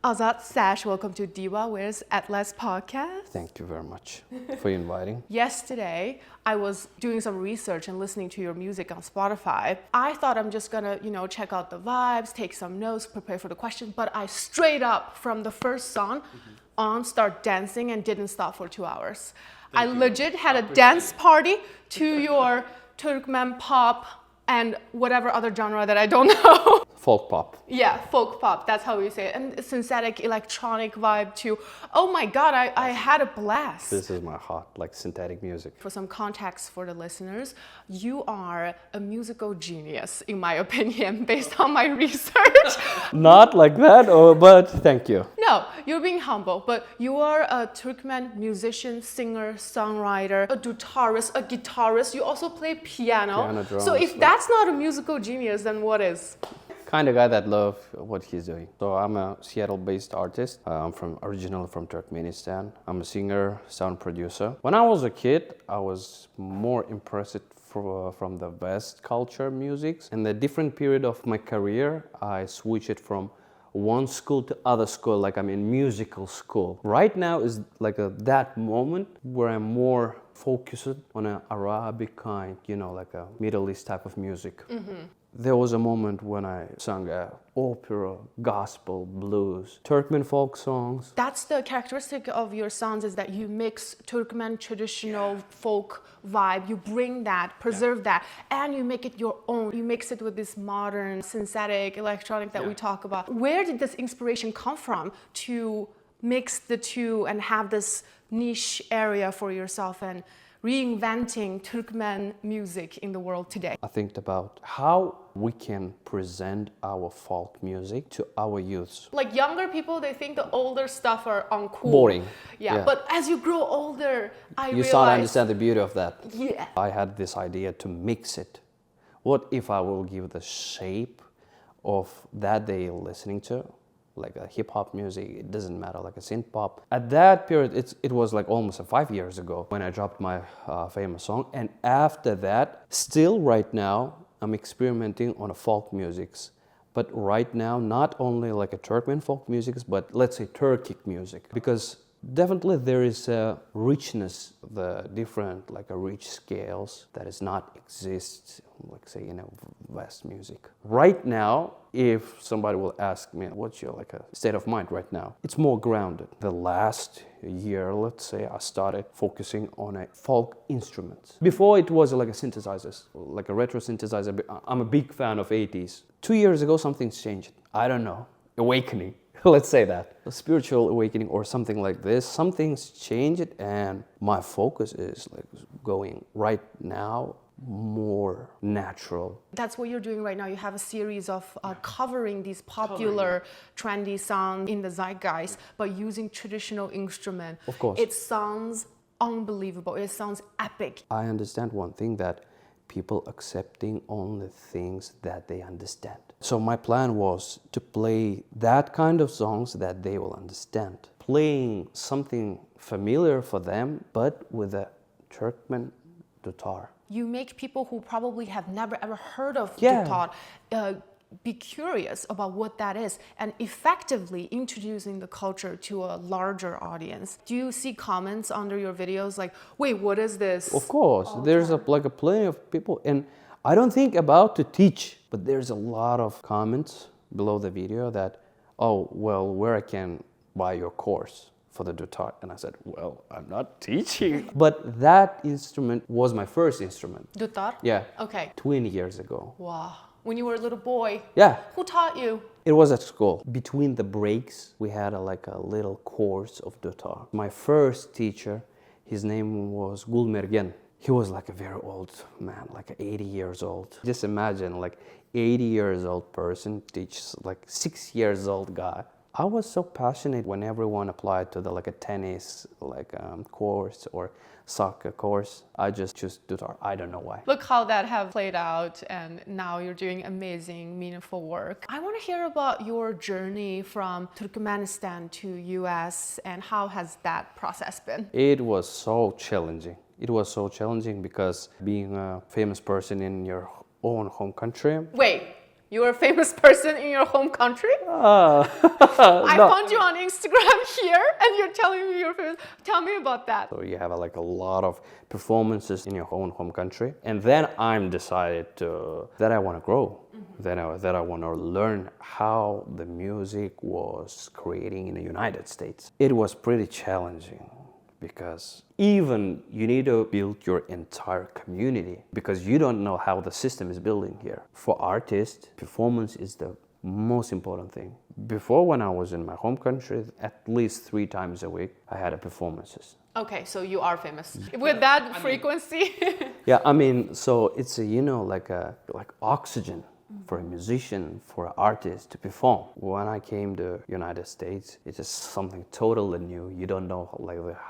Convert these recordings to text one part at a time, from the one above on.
Azad Sesh, welcome to Diva, Where's Atlas podcast. Thank you very much for inviting. Yesterday, I was doing some research and listening to your music on Spotify. I thought I'm just gonna, check out the vibes, take some notes, prepare for the questions, but I straight up from the first song on start dancing and didn't stop for 2 hours. I legit had a dance party to your Turkmen pop and whatever other genre that I don't know. Folk pop. Yeah, folk pop, that's how we say it. And synthetic electronic vibe too. Oh my God, I had a blast. This is my heart, like synthetic music. For some context for the listeners, you are a musical genius, in my opinion, based on my research. Not like that, but thank you. No, you're being humble, but you are a Turkmen musician, singer, songwriter, a dutarist, a guitarist. You also play piano. Drums, so if that's not a musical genius, then what is? Kind of guy that love what he's doing. So I'm a Seattle-based artist. I'm originally from Turkmenistan. I'm a singer, sound producer. When I was a kid, I was more impressed from the West culture music. In the different period of my career, I switched from one school to other school, like I'm in musical school. Right now is like that moment where I'm more focused on an Arabic kind, like a Middle East type of music. Mm-hmm. There was a moment when I sang opera, gospel, blues, Turkmen folk songs. That's the characteristic of your songs, is that you mix Turkmen traditional folk vibe, you bring that, preserve that, and you make it your own. You mix it with this modern synthetic electronic that we talk about. Where did this inspiration come from to mix the two and have this niche area for yourself and reinventing Turkmen music in the world today? I think about how we can present our folk music to our youths. Like younger people, they think the older stuff are uncool. Boring. Yeah, but as you grow older, you start to understand the beauty of that. Yeah. I had this idea to mix it. What if I will give the shape of that they're listening to? Like a hip-hop music, it doesn't matter, like a synth pop. At that period, it was like almost 5 years ago when I dropped my famous song. And after that, still right now, I'm experimenting on a folk musics. But right now, not only like a Turkmen folk musics, but let's say Turkic music. Because definitely there is a richness, the different like a rich scales that is not exist, like say in a West music. Right now, if somebody will ask me, what's your like a state of mind right now? It's more grounded. The last year, let's say, I started focusing on a folk instruments. Before it was like a synthesizers, like a retro synthesizer. I'm a big fan of 80s. 2 years ago, something's changed. I don't know, awakening. Let's say that. A spiritual awakening or something like this. Something's changed and my focus is like going right now more natural. That's what you're doing right now. You have a series of covering these popular trendy songs in the zeitgeist, but using traditional instrument. Of course. It sounds unbelievable. It sounds epic. I understand one thing, that people accepting only things that they understand. So my plan was to play that kind of songs that they will understand. Playing something familiar for them, but with a Turkmen Dutar. You make people who probably have never ever heard of Dutar be curious about what that is and effectively introducing the culture to a larger audience. Do you see comments under your videos like, wait, what is this? Of course, there's plenty of people, and I don't think about to teach, but there's a lot of comments below the video that, oh, well, where I can buy your course for the Dutar. And I said, well, I'm not teaching. But that instrument was my first instrument. Dutar? Yeah. Okay. 20 years ago. Wow. When you were a little boy? Yeah. Who taught you? It was at school. Between the breaks, we had a little course of Dutar. My first teacher, his name was Gulmergen. He was like a very old man, like 80 years old. Just imagine like 80 years old person teaches like 6 years old guy. I was so passionate when everyone applied to a tennis course or soccer course. I just chose Dutar. I don't know why. Look how that have played out, and now you're doing amazing, meaningful work. I want to hear about your journey from Turkmenistan to US and how has that process been? It was so challenging. It was so challenging because being a famous person in your own home country. Wait, You're a famous person in your home country? I No. found you on Instagram here and you're telling me you're famous. Tell me about that. So you have like a lot of performances in your own home country, and then I'm decided that I want to grow, that I want to learn how the music was creating in the United States. It was pretty challenging because even you need to build your entire community because you don't know how the system is building here. For artists, performance is the most important thing. Before, when I was in my home country, at least 3 times a week, I had performances. Okay, so you are famous. With that frequency? Yeah, I mean, so it's a, like oxygen for a musician, for an artist to perform. When I came to United States, it's just something totally new. You don't know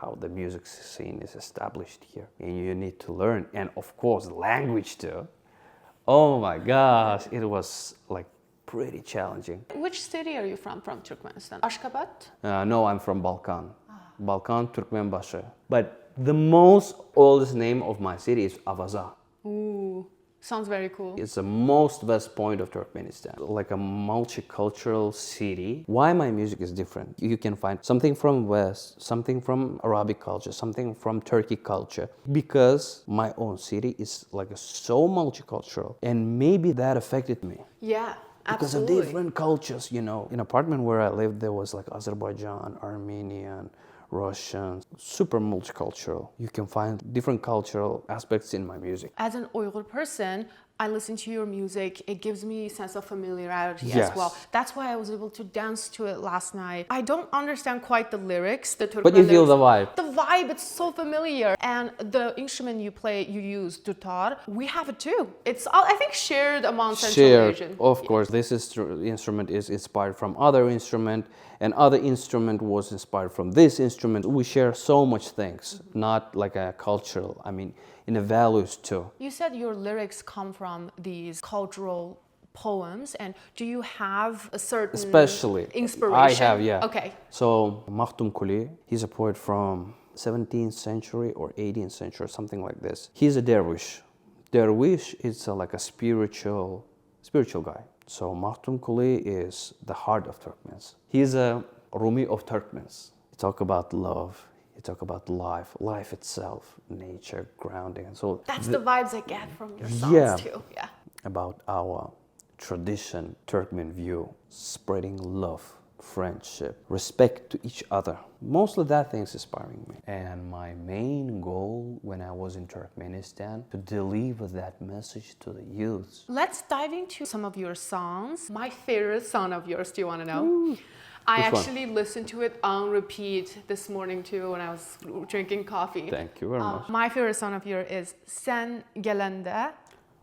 how the music scene is established here, and you need to learn. And of course, language too. Oh my gosh, it was like pretty challenging. Which city are you from Turkmenistan? Ashgabat? No, I'm from Balkan. Balkan, Turkmenbaşı. But the most oldest name of my city is Avaza. Ooh, sounds very cool. It's the most west point of Turkmenistan, like a multicultural city. Why my music is different? You can find something from West, something from Arabic culture, something from Turkey culture, because my own city is like so multicultural, and maybe that affected me. Yeah. Because Absolutely. of different cultures, In an apartment where I lived, there was like Azerbaijan, Armenian, Russian, super multicultural. You can find different cultural aspects in my music. As an Uyghur person, I listen to your music. It gives me a sense of familiarity Yes. as well. That's why I was able to dance to it last night. I don't understand quite the lyrics, the Turkmen But you feel lyrics. the vibe. The vibe, it's so familiar. And the instrument you play, you use, Dutar, we have it too. It's, I think, shared among Central Asian. Of course. This instrument is inspired from other instrument, and other instrument was inspired from this instrument. We share so much things, not like a cultural, in the values too. You said your lyrics come from these cultural poems, and do you have a certain Especially inspiration? I have, yeah. Okay. So Mahdum Kuli, he's a poet from 17th century or 18th century, something like this. He's a dervish. Dervish is like a spiritual guy. So Mahdum Kuli is the heart of Turkmens. He's a Rumi of Turkmens. He talk about love. You talk about life itself, nature, grounding, and so That's the vibes I get from your songs too. Yeah. About our tradition, Turkmen view, spreading love, friendship, respect to each other. Mostly that thing's inspiring me. And my main goal when I was in Turkmenistan, to deliver that message to the youth. Let's dive into some of your songs. My favorite song of yours, do you want to know? I Which one? actually listened to it on repeat this morning too when I was drinking coffee. Thank you very much. My favorite song of yours is Sen Gelende.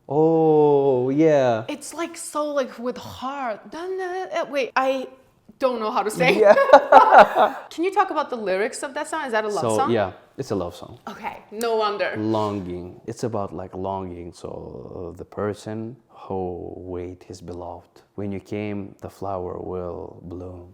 Oh, yeah. It's like so like with heart. Wait, I don't know how to sing. Can you talk about the lyrics of that song? Is that a love song? Yeah, it's a love song. Okay, no wonder. Longing. It's about like longing. So the person who wait his beloved. When you came, the flower will bloom.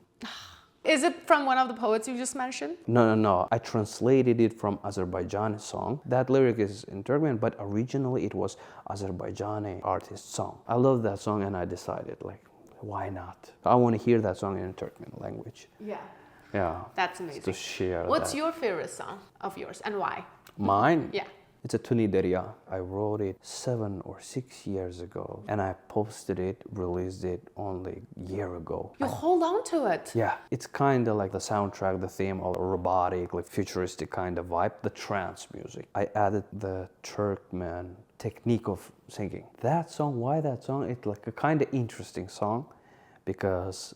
Is it from one of the poets you just mentioned? No. I translated it from Azerbaijani song. That lyric is in Turkmen, but originally it was Azerbaijani artist song. I love that song, and I decided like, why not? I want to hear that song in Turkmen language. Yeah. That's amazing. To share What's that. your favorite song of yours and why? Mine? Yeah. It's a Tuni Derya. I wrote it 7 or 6 years ago, and I posted it, released it only a year ago. You hold on to it. Yeah, it's kind of like the soundtrack, the theme of robotic, like futuristic kind of vibe, the trance music. I added the Turkmen technique of singing. That song, why that song? It's like a kind of interesting song because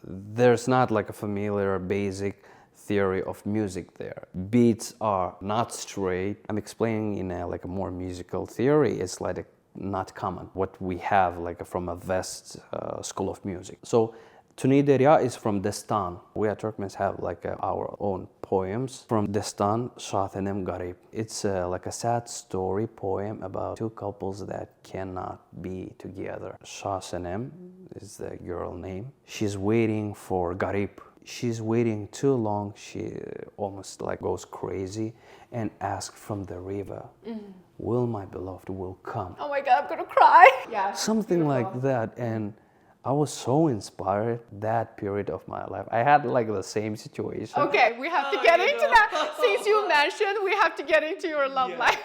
there's not like a familiar basic theory of music there. Beats are not straight. I'm explaining in a more musical theory. It's like not common what we have from a West school of music. So Tuni Derya is from Destan. We at Turkmens have our own poems from Destan, Şahtenem Garip. It's like a sad story poem about 2 couples that cannot be together. Şahtenem is the girl name. She's waiting for Garip. she's waiting too long, she almost like goes crazy and asks from the river, will my beloved will come? Oh my God, I'm gonna cry. Yeah. Something like that. And I was so inspired that period of my life. I had like the same situation. Okay, we have to get into that. Since you mentioned, we have to get into your love life.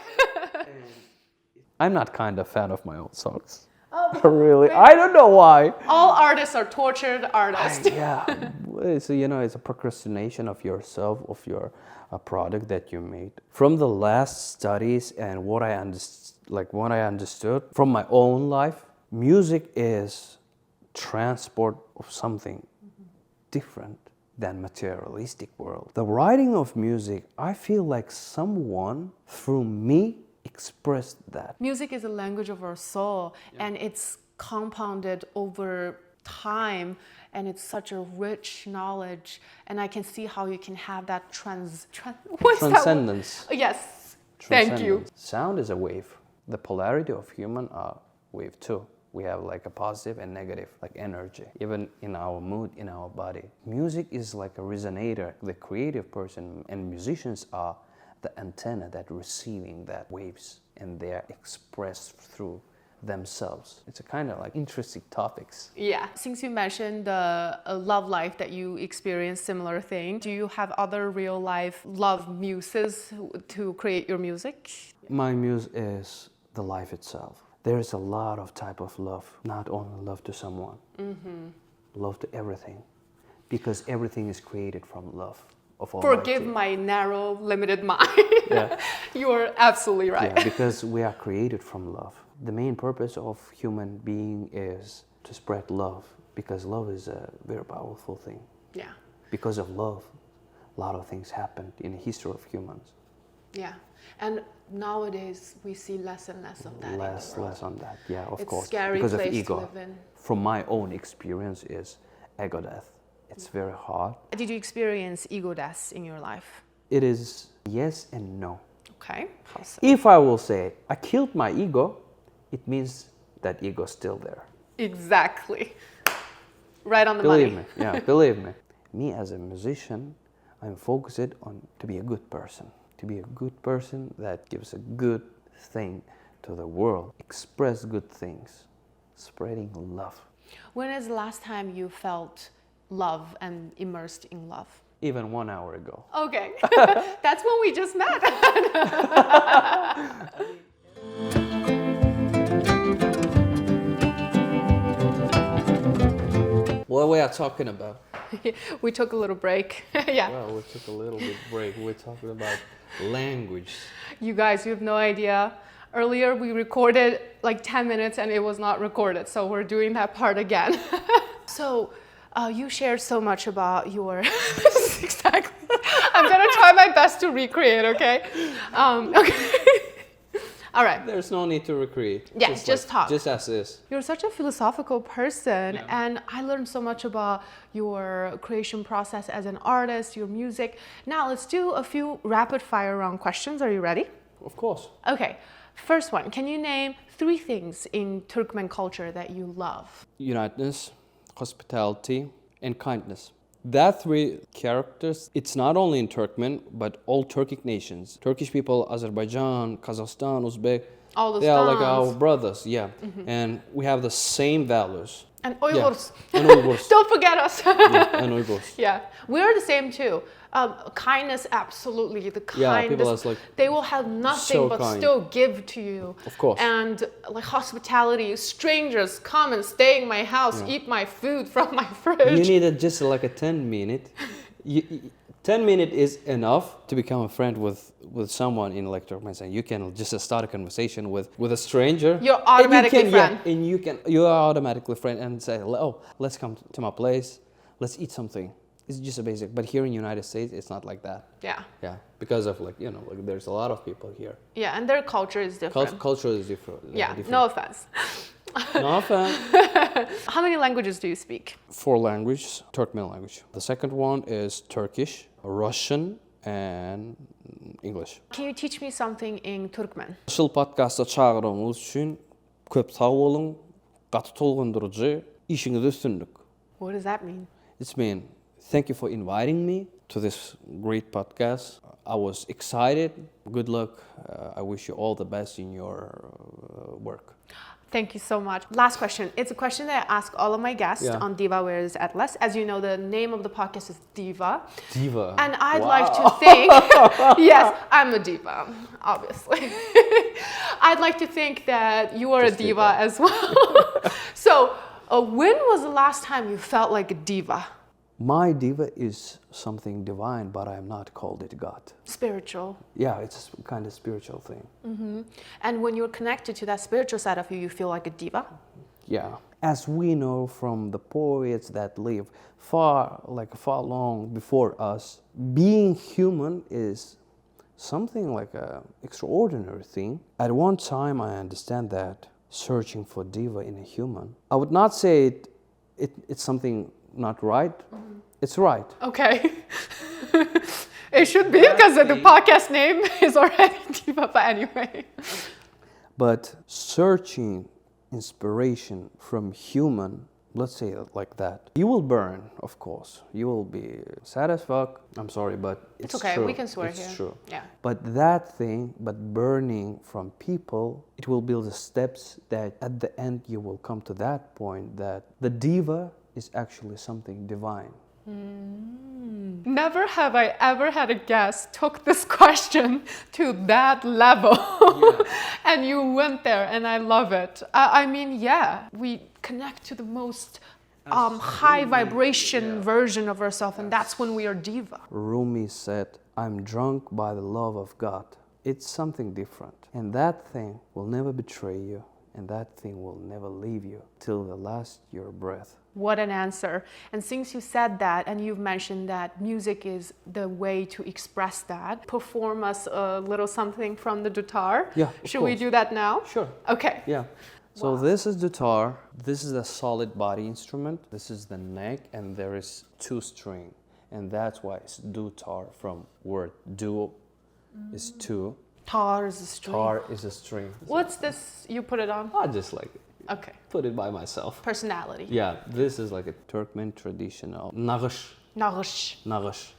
I'm not kind of fan of my own songs. Oh, really? I don't know why. all artists are tortured artists. Yeah. So, it's a procrastination of yourself, of your product that you made. From the last studies and what I understood from my own life, music is transport of something different than materialistic world. The writing of music, I feel like someone through me expressed that. Music is a language of our soul, and it's compounded over time, and it's such a rich knowledge. And I can see how you can have that what's Transcendence. That? Yes. Thank you. Sound is a wave. The polarity of human are wave too. We have like a positive and negative, like energy, even in our mood, in our body. Music is like a resonator. The creative person and musicians are the antenna that receiving that waves, and they are expressed through themselves. It's a kind of like interesting topics. Yeah. Since you mentioned the love life that you experienced similar thing, do you have other real life love muses to create your music? My muse is the life itself. There is a lot of type of love, not only love to someone, love to everything, because everything is created from love. Forgive my narrow, limited mind. Yeah. You are absolutely right. Yeah, because we are created from love. The main purpose of human being is to spread love, because love is a very powerful thing. Yeah. Because of love, a lot of things happened in the history of humans. Yeah. And nowadays we see less and less of that. Less on that, yeah, of course. It's a scary because place of ego. to live in. From my own experience is ego death. It's very hard. Did you experience ego deaths in your life? It is yes and no. Okay. How so? If I will say I killed my ego, it means that ego is still there. Exactly. Right on the Believe money. me, yeah, believe me. Me as a musician, I'm focused on to be a good person. To be a good person that gives a good thing to the world. Express good things. Spreading love. When is the last time you felt love and immersed in love? Even 1 hour ago. Okay. That's when we just met. What we are talking about? We took a little break. Yeah. Well, we took a little bit break. We're talking about language. You guys, you have no idea. Earlier we recorded like 10 minutes and it was not recorded. So we're doing that part again. So you shared so much about your... Exactly. I'm going to try my best to recreate, okay? Okay. All right. There's no need to recreate. Yeah, just talk. Just as is. You're such a philosophical person, Yeah. and I learned so much about your creation process as an artist, your music. Now let's do a few rapid fire round questions. Are you ready? Of course. Okay. First one, can you name 3 things in Turkmen culture that you love? Uniteness, hospitality, and kindness. That 3 characters, it's not only in Turkmen, but all Turkic nations. Turkish people, Azerbaijan, Kazakhstan, Uzbek, All the they are like stans. our brothers, yeah. And we have the same values. And Uyghurs. Yeah. And Uyghurs. Don't forget us. Yeah, and Uyghurs. Yeah, we're the same too. Kindness, absolutely. The Yeah, kindness. people are like they will have nothing so but kind. still give to you. Of course. And like hospitality, strangers come and stay in my house, eat my food from my fridge. You need just like a 10 minute. 10 minutes is enough to become a friend with someone in like Turkmenistan. You can just start a conversation with a stranger. You're automatically friend. Yeah, and you are automatically friend and say, oh, let's come to my place. Let's eat something. It's just a basic. But here in the United States, it's not like that. Yeah. Yeah, because of like there's a lot of people here. Yeah, and their culture is different. Culture is different. Yeah, different. no offense. No offense. How many languages do you speak? 4 languages, Turkmen language. The second one is Turkish, Russian, and English. Can you teach me something in Turkmen? Ушул подкастта чагырууңуз үчүн көп сау болуң, катуу толгондуруучу, ишиңизде үстүндүк. What does that mean? It's mean Thank you for inviting me to this great podcast. I was excited. Good luck. I wish you all the best in your work. Thank you so much. Last question. It's a question that I ask all of my guests on Diva Wears Atlas. As you know, the name of the podcast is Diva. Diva. And I'd like to think, yes, I'm a diva, obviously. I'd like to think that you are a diva as well. So, when was the last time you felt like a diva? My diva is something divine, but I'm not called it God. Spiritual. Yeah, it's a kind of spiritual thing. Mm-hmm. And when you're connected to that spiritual side of you, you feel like a diva? Yeah. As we know from the poets that live far long before us, being human is something like an extraordinary thing. At one time, I understand that searching for diva in a human. I would not say it's something not right. Mm-hmm. It's right. Okay. It should be because the podcast name is already Diva, but anyway. But searching inspiration from human, let's say it like that, you will burn, of course. You will be sad as fuck. I'm sorry, but it's okay. True. We can swear here. It's true. Yeah. But burning from people, it will build the steps that at the end you will come to that point that the diva is actually something divine. Never have I ever had a guest took this question to that level. Yeah. And you went there, and I love it. I mean, yeah, we connect to the most high vibration version of ourselves, and that's when we are diva. Rumi said, I'm drunk by the love of God. It's something different. And that thing will never betray you, and that thing will never leave you till the last your breath. What an answer. And since you said that, and you've mentioned that music is the way to express that, perform us a little something from the Dutar. Yeah, Should we do that now? Sure. Okay. Yeah. So This is Dutar. This is a solid body instrument. This is the neck, and there is 2 string. And that's why it's Dutar, from word duo is 2. Tar is a string. Tar is a string. What's this you put it on? I just like it. Okay. Put it by myself. Personality. Yeah, this is like a Turkmen traditional nagış. Nagış. Nagış.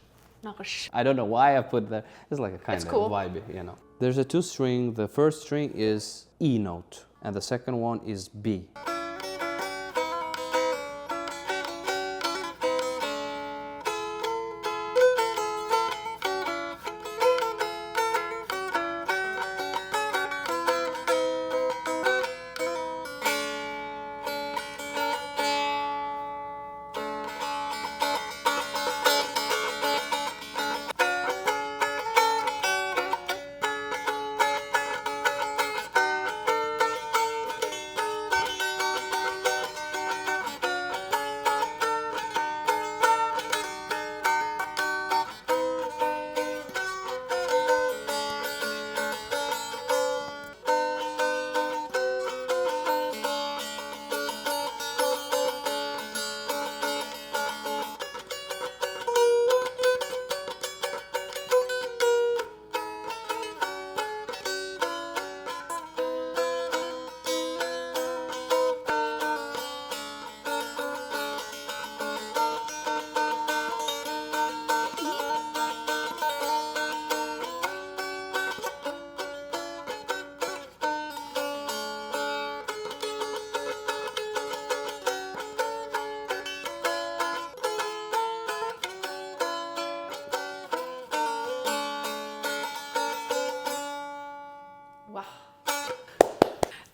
Nagış. I don't know why I put that. It's like a kind it's of cool. vibe, you know. There's a 2 string. The first string is E note, and the second one is B.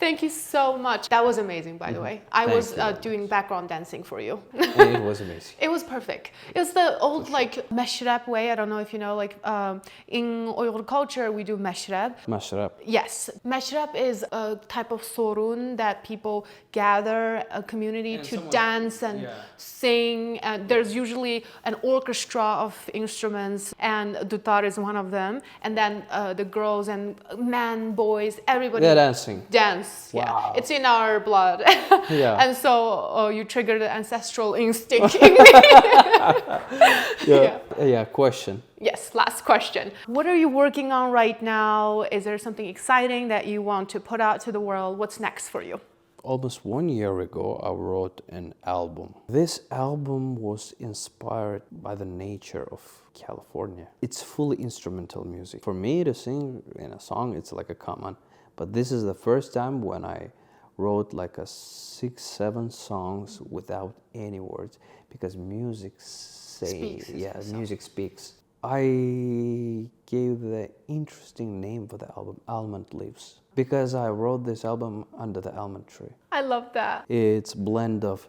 Thank you so much. That was amazing, by the way. I was doing background dancing for you. And it was amazing. It was perfect. It was the old like meshrab way. I don't know if you know, like in Uyghur culture, we do meshrab. Meshrab. Yes. Meshrab is a type of sorun that people gather a community to dance and sing. And there's usually an orchestra of instruments, and Dutar is one of them. And then the girls and men, boys, everybody dance. Wow. Yeah, it's in our blood. Yeah. And so you trigger the ancestral instinct in me. Yeah, question. Yes, last question. What are you working on right now? Is there something exciting that you want to put out to the world? What's next for you? Almost 1 year ago, I wrote an album. This album was inspired by the nature of California. It's fully instrumental music. For me to sing in a song, it's like a common. But this is the first time when I wrote like a 6-7 songs without any words, because music Speaks. music speaks. I gave the interesting name for the album, Almond Leaves, because I wrote this album under the almond tree. I love that. It's blend of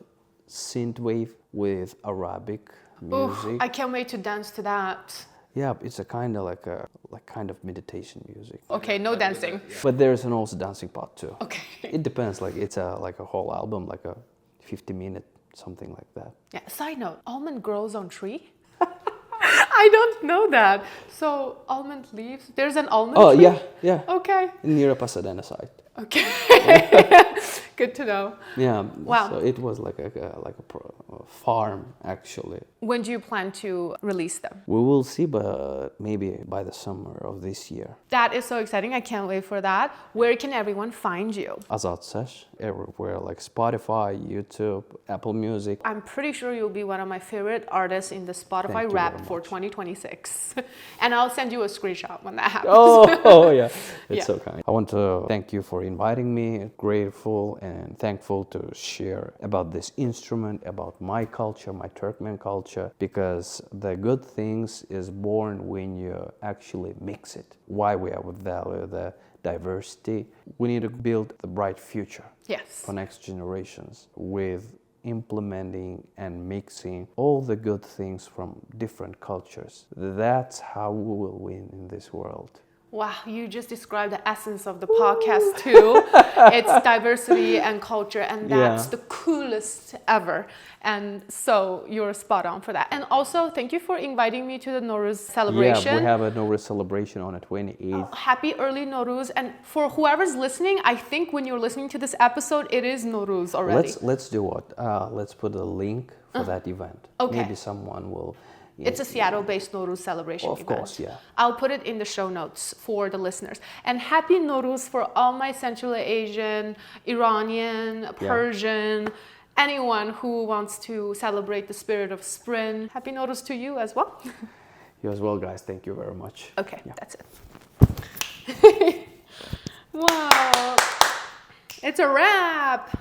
synthwave with Arabic music. Oof, I can't wait to dance to that. Yeah, it's a kind of like kind of meditation music. Okay, no dancing. But there's an also dancing part too. Okay. It depends. Like it's a whole album, like a 50-minute something like that. Yeah. Side note: almond grows on tree. I don't know that. So almond leaves. There's an almond tree? yeah. Okay. Near a Pasadena site. Okay. Good to know. Yeah. Wow. So it was like a farm actually. When do you plan to release them? We will see, but maybe by the summer of this year. That is so exciting. I can't wait for that. Where can everyone find you? Azad Sesh everywhere, like Spotify, YouTube, Apple Music. I'm pretty sure you'll be one of my favorite artists in the Spotify Thank you rap very for much. 2026. And I'll send you a screenshot when that happens. Oh yeah, it's Yeah. so kind. I want to thank you for inviting me. Grateful and thankful to share about this instrument, about my culture, my Turkmen culture, because the good things is born when you actually mix it. Why we have value the diversity. We need to build the bright future Yes. for next generations with implementing and mixing all the good things from different cultures. That's how we will win in this world. Wow, you just described the essence of the podcast too. It's diversity and culture, and that's Yeah. the coolest ever. And so you're spot on for that. And also, thank you for inviting me to the Nowruz celebration. Yeah, we have a Nowruz celebration on the 28th. Happy early Nowruz. And for whoever's listening, I think when you're listening to this episode, it is Nowruz already. Let's do what? Let's put a link for that event. Okay. Maybe someone will. It's a Seattle-based Nowruz celebration Of event. course, yeah. I'll put it in the show notes for the listeners. And happy Nowruz for all my Central Asian, Iranian, Persian, anyone who wants to celebrate the spirit of spring. Happy Nowruz to you as well. You as well, guys. Thank you very much. Okay, Yeah. that's it. Wow. It's a wrap.